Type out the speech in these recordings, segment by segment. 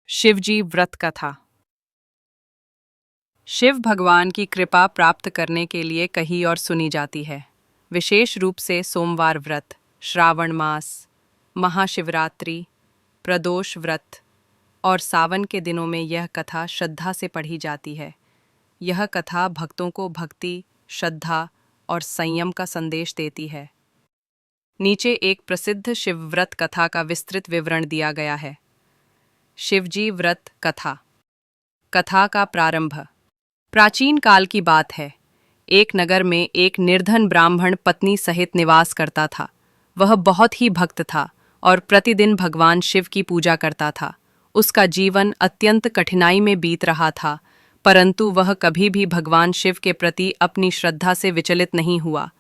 शिवजी व्रत कथा। शिव भगवान की कृपा प्राप्त करने के लिए कही और सुनी जाती है। विशेष रूप से सोमवार व्रत, श्रावण मास, महाशिवरात्रि, प्रदोष व्रत और सावन के दिनों में यह कथा श्रद्धा से पढ़ी जाती है। यह कथा भक्तों को भक्ति, श्रद्धा और संयम का संदेश देती है। नीचे एक प्रसिद्ध शिव व्रत कथा का विस्तृत विवरण दिया गया है। शिवजी व्रत कथा। कथा का प्रारंभ प्राचीन काल की बात है। एक नगर में एक निर्धन ब्राह्मण पत्नी सहित निवास करता था। वह बहुत ही भक्त था और प्रतिदिन भगवान शिव की पूजा करता था। उसका जीवन अत्यंत कठिनाई में बीत रहा था, परंतु वह कभी भी भगवान शिव के प्रति अपनी श्रद्धा से विचलित नहीं हुआ।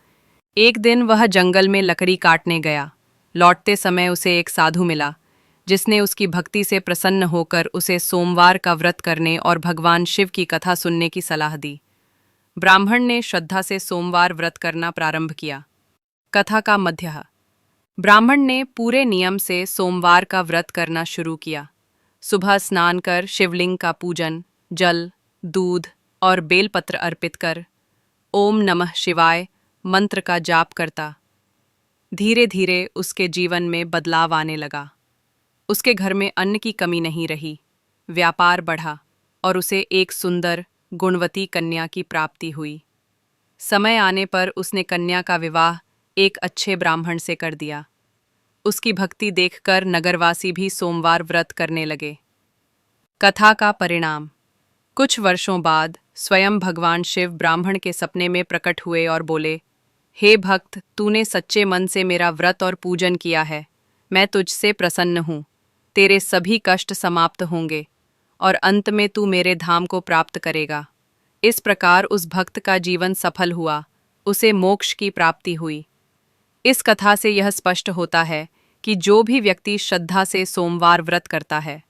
एक दिन वह जंगल में लकड़ी काटने गया। लौटते समय उसे एक साधु मिला, जिसने उसकी भक्ति से प्रसन्न होकर उसे सोमवार का व्रत करने और भगवान शिव की कथा सुनने की सलाह दी। ब्राह्मण ने श्रद्धा से सोमवार व्रत करना प्रारंभ किया। कथा का मध्य ब्राह्मण ने पूरे नियम से सोमवार का व्रत करना शुरू किया। सुबह स्नान कर शिवलिंग का पूजन, जल, दूध और बेलपत्र अर्पित कर ओम नमः शिवाय मंत्र का जाप करता। धीरे धीरे उसके जीवन में बदलाव आने लगा। उसके घर में अन्न की कमी नहीं रही, व्यापार बढ़ा और उसे एक सुंदर, गुणवती कन्या की प्राप्ति हुई। समय आने पर उसने कन्या का विवाह एक अच्छे ब्राह्मण से कर दिया। उसकी भक्ति देखकर नगरवासी भी सोमवार व्रत करने लगे। कथा का परिणाम कुछ वर्षों बाद स्वयं भगवान शिव ब्राह्मण के सपने में प्रकट हुए और बोले, हे भक्त, तूने सच्चे मन से मेरा व्रत और पूजन किया है। मैं तुझसे प्रसन्न हूँ। तेरे सभी कष्ट समाप्त होंगे और अंत में तू मेरे धाम को प्राप्त करेगा। इस प्रकार उस भक्त का जीवन सफल हुआ, उसे मोक्ष की प्राप्ति हुई। इस कथा से यह स्पष्ट होता है कि जो भी व्यक्ति श्रद्धा से सोमवार व्रत करता है,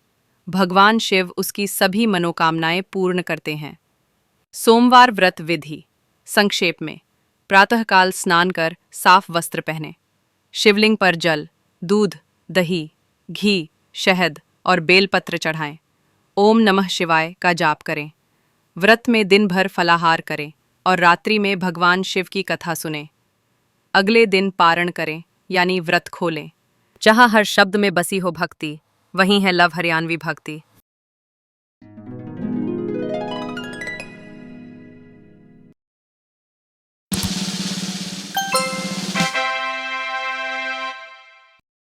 भगवान शिव उसकी सभी मनोकामनाएं पूर्ण करते हैं। सोमवार व्रत विधि संक्षेप में, प्रातःकाल स्नान कर साफ वस्त्र पहने, शिवलिंग पर जल, दूध, दही, घी, शहद और बेलपत्र चढ़ाएं। ओम नमः शिवाय का जाप करें। व्रत में दिन भर फलाहार करें और रात्रि में भगवान शिव की कथा सुनें। अगले दिन पारण करें, यानी व्रत खोलें। जहाँ हर शब्द में बसी हो भक्ति, वहीं है लव हरियाणवी भक्ति।